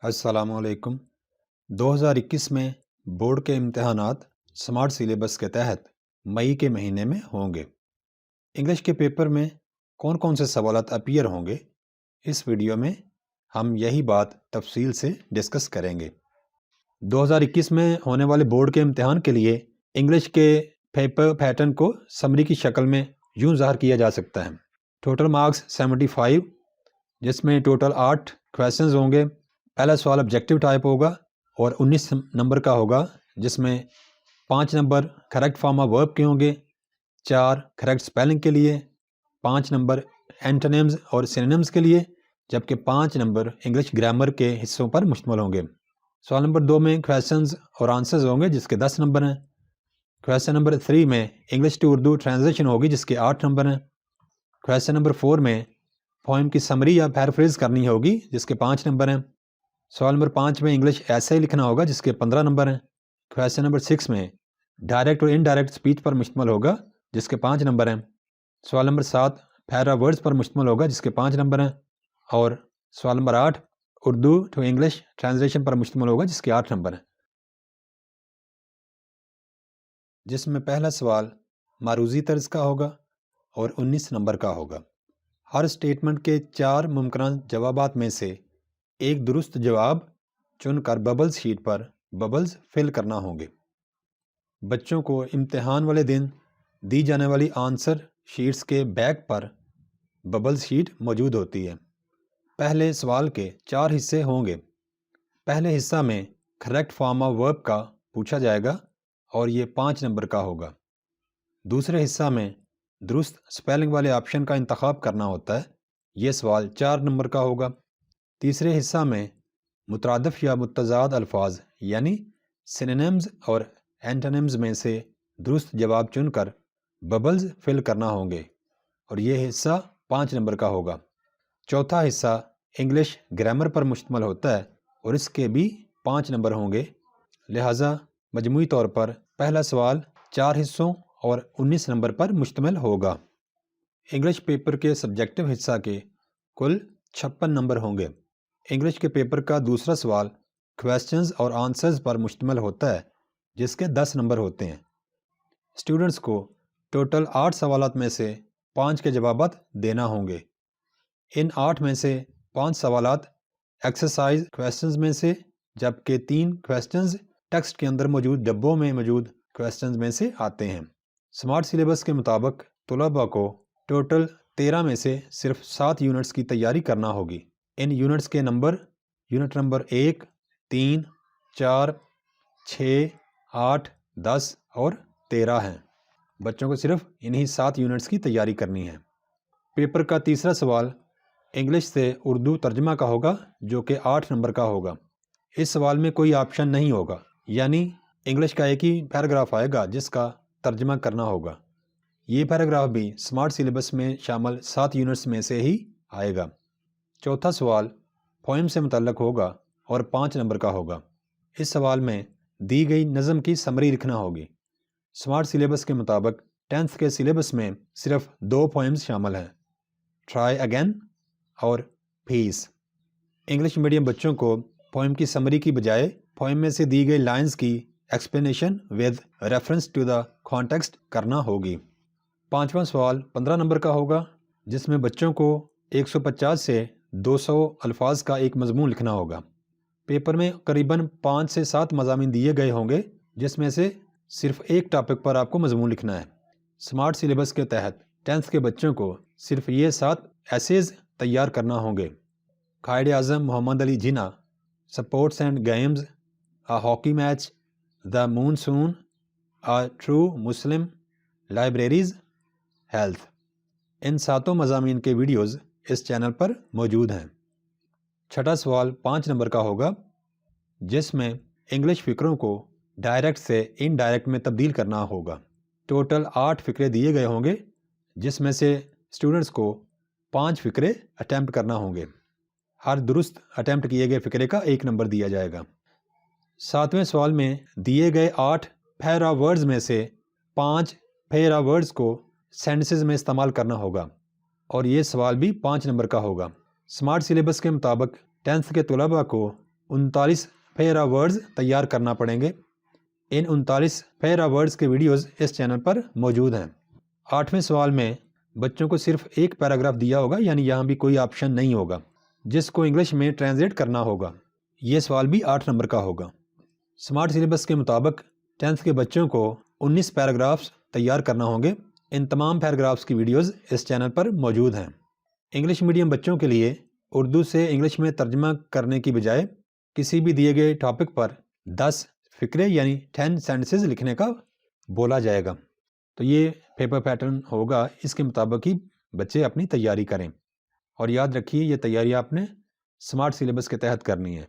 السلام علیکم۔ 2021 میں بورڈ کے امتحانات سمارٹ سلیبس کے تحت مئی کے مہینے میں ہوں گے۔ انگلش کے پیپر میں کون کون سے سوالات اپیئر ہوں گے، اس ویڈیو میں ہم یہی بات تفصیل سے ڈسکس کریں گے۔ 2021 میں ہونے والے بورڈ کے امتحان کے لیے انگلش کے پیپر پیٹرن کو سمری کی شکل میں یوں ظاہر کیا جا سکتا ہے۔ ٹوٹل مارکس 75، جس میں ٹوٹل 8 کویسچنز ہوں گے۔ پہلا سوال آبجیکٹیو ٹائپ ہوگا اور 19 نمبر کا ہوگا، جس میں 5 number correct form of verb کے ہوں گے، 4 کریکٹ سپیلنگ کے لیے، 5 نمبر اینٹونیمز اور سینونیمز کے لیے، جبکہ 5 نمبر انگلش گرامر کے حصوں پر مشتمل ہوں گے۔ سوال نمبر 2 میں کویسچنز اور آنسرز ہوں گے، جس کے 10 نمبر ہیں۔ کویسچن نمبر 3 میں انگلش ٹو اردو ٹرانسلیشن ہوگی، جس کے 8 نمبر ہیں۔ کویسچن نمبر 4 میں پوئم کی سمری یا پیرافریز کرنی ہوگی، جس کے 5 نمبر ہیں۔ سوال نمبر 5 میں انگلش ایسے لکھنا ہوگا، جس کے 15 نمبر ہیں۔ کویسچن نمبر 6 میں ڈائریکٹ اور انڈائریکٹ اسپیچ پر مشتمل ہوگا، جس کے 5 نمبر ہیں۔ سوال نمبر 7 پیرا ورڈز پر مشتمل ہوگا، جس کے 5 نمبر ہیں۔ اور سوال نمبر 8 اردو ٹو انگلش ٹرانسلیشن پر مشتمل ہوگا، جس کے 8 نمبر ہیں، جس میں پہلا سوال معروضی طرز کا ہوگا اور 19 نمبر کا ہوگا۔ ہر اسٹیٹمنٹ کے 4 ممکنہ جوابات میں سے ایک درست جواب چن کر ببلز شیٹ پر ببلز فل کرنا ہوں گے۔ بچوں کو امتحان والے دن دی جانے والی آنسر شیٹس کے بیک پر ببلز شیٹ موجود ہوتی ہے۔ پہلے سوال کے 4 حصے ہوں گے۔ پہلے حصہ میں کریکٹ فارم آف ورب کا پوچھا جائے گا اور یہ 5 نمبر کا ہوگا۔ دوسرے حصہ میں درست سپیلنگ والے آپشن کا انتخاب کرنا ہوتا ہے، یہ سوال 4 نمبر کا ہوگا۔ تیسرے حصہ میں مترادف یا متضاد الفاظ یعنی سینونیمز اور اینٹونیمز میں سے درست جواب چن کر ببلز فل کرنا ہوں گے اور یہ حصہ 5 نمبر کا ہوگا۔ چوتھا حصہ انگلش گرامر پر مشتمل ہوتا ہے اور اس کے بھی 5 نمبر ہوں گے، لہٰذا مجموعی طور پر پہلا سوال 4 حصوں اور 19 نمبر پر مشتمل ہوگا۔ انگلش پیپر کے سبجیکٹو حصہ کے کل 56 نمبر ہوں گے۔ انگلش کے پیپر کا دوسرا سوال کویسچنز اور آنسرز پر مشتمل ہوتا ہے، جس کے 10 نمبر ہوتے ہیں۔ اسٹوڈنٹس کو ٹوٹل 8 سوالات میں سے 5 کے جوابات دینا ہوں گے۔ ان 8 میں سے 5 سوالات ایکسرسائز کویسچنز میں سے، جبکہ 3 کویسچنز ٹیکسٹ کے اندر موجود ڈبوں میں موجود کویسچنز میں سے آتے ہیں۔ سمارٹ سلیبس کے مطابق طلباء کو ٹوٹل 13 میں سے صرف 7 یونٹس کی تیاری کرنا ہوگی۔ ان یونٹس کے نمبر یونٹ نمبر 1، 3، 4، 6، 8، 10 اور 13 ہیں۔ بچوں کو صرف انہی 7 یونٹس کی تیاری کرنی ہے۔ پیپر کا تیسرا سوال انگلش سے اردو ترجمہ کا ہوگا، جو کہ 8 نمبر کا ہوگا۔ اس سوال میں کوئی آپشن نہیں ہوگا، یعنی انگلش کا ایک ہی پیراگراف آئے گا جس کا ترجمہ کرنا ہوگا۔ یہ پیراگراف بھی سمارٹ سلیبس میں شامل 7 یونٹس میں سے ہی آئے گا۔ چوتھا سوال پوئم سے متعلق ہوگا اور 5 نمبر کا ہوگا۔ اس سوال میں دی گئی نظم کی سمری لکھنا ہوگی۔ سمارٹ سلیبس کے مطابق 10th کے سلیبس میں صرف 2 پوئمز شامل ہیں، ٹرائی اگین اور پیس۔ انگلش میڈیم بچوں کو پوئم کی سمری کی بجائے پوئم میں سے دی گئی لائنز کی explanation with reference to the context کرنا ہوگی۔ 5واں سوال 15 نمبر کا ہوگا، جس میں بچوں کو 150 سے 200 الفاظ کا ایک مضمون لکھنا ہوگا۔ پیپر میں قریباً 5 سے 7 مضامین دیے گئے ہوں گے، جس میں سے صرف ایک ٹاپک پر آپ کو مضمون لکھنا ہے۔ سمارٹ سلیبس کے تحت 10th کے بچوں کو صرف یہ 7 ایسیز تیار کرنا ہوں گے: Quaid Azam Muhammad Ali Jinnah, sports and games, a hockey match, the monsoon, a true Muslim, libraries, health. ان 7 مضامین کے ویڈیوز اس چینل پر موجود ہیں۔ چھٹا سوال 5 نمبر کا ہوگا، جس میں انگلش فقروں کو ڈائریکٹ سے انڈائریکٹ میں تبدیل کرنا ہوگا۔ ٹوٹل 8 فقرے دیے گئے ہوں گے، جس میں سے اسٹوڈنٹس کو 5 فقرے اٹیمپٹ کرنا ہوں گے۔ ہر درست اٹیمپٹ کیے گئے فقرے کا 1 نمبر دیا جائے گا۔ 7ویں سوال میں دیے گئے 8 پیرا ورڈز میں سے 5 پیرا ورڈز کو سینٹنسز میں استعمال کرنا ہوگا اور یہ سوال بھی 5 نمبر کا ہوگا۔ سمارٹ سلیبس کے مطابق 10th کے طلباء کو 39 پیرا ورڈز تیار کرنا پڑیں گے۔ ان 39 پیرا ورڈز کے ویڈیوز اس چینل پر موجود ہیں۔ 8ویں سوال میں بچوں کو صرف ایک پیراگراف دیا ہوگا، یعنی یہاں بھی کوئی آپشن نہیں ہوگا، جس کو انگلش میں ٹرانسلیٹ کرنا ہوگا۔ یہ سوال بھی 8 نمبر کا ہوگا۔ سمارٹ سلیبس کے مطابق 10th کے بچوں کو 19 پیراگرافز تیار کرنا ہوں گے۔ ان تمام پیراگرافز کی ویڈیوز اس چینل پر موجود ہیں۔ انگلش میڈیم بچوں کے لیے اردو سے انگلش میں ترجمہ کرنے کی بجائے کسی بھی دیے گئے ٹاپک پر 10 فقرے یعنی 10 سینٹنسز لکھنے کا بولا جائے گا۔ تو یہ پیپر پیٹرن ہوگا، اس کے مطابق ہی بچے اپنی تیاری کریں۔ اور یاد رکھیے یہ تیاری آپ نے سمارٹ سلیبس کے تحت کرنی ہے۔